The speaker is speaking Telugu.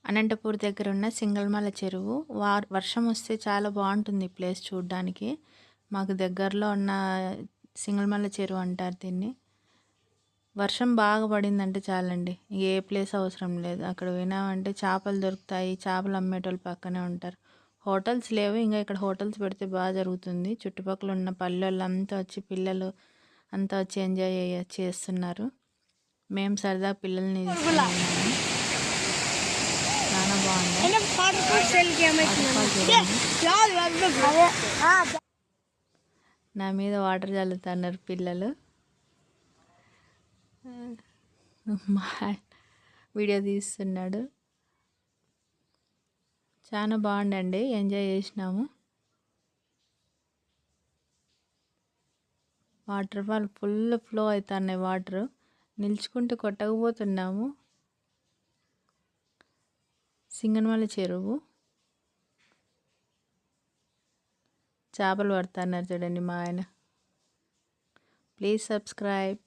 అనంతపూర్ దగ్గర ఉన్న సింగల్మల చెరువు వర్షం వస్తే చాలా బాగుంటుంది ఈ ప్లేస్ చూడడానికి. మాకు దగ్గరలో ఉన్న సింగల్మల చెరువు అంటారు దీన్ని. వర్షం బాగా పడిందంటే చాలండి, ఏ ప్లేస్ అవసరం లేదు. అక్కడ పోయినామంటే చేపలు దొరుకుతాయి, చేపలు అమ్మేటోళ్ళు పక్కనే ఉంటారు. హోటల్స్ లేవు, ఇంకా ఇక్కడ హోటల్స్ పెడితే బాగా జరుగుతుంది. చుట్టుపక్కల ఉన్న పల్లెళ్ళంతా వచ్చి పిల్లలు అంతా వచ్చి ఎంజాయ్ చేస్తున్నారు. మేము సరదా పిల్లల్ని తీసుకుని వెళ్ళాము. చాలా బాగుంది. నా మీద వాటర్ చల్లుతున్నారు పిల్లలు. వీడియో తీస్తున్నాడు. చాలా బాగుండండి, ఎంజాయ్ చేసినాము. వాటర్ ఫాల్ ఫుల్ ఫ్లో అవుతున్నాయి వాటర్, నిల్చుకుంటూ కొట్టకపోతున్నాము. సింగనమల చెరువు, చేపలు పడుతున్నారు చూడండి మా ఆయన. Please subscribe.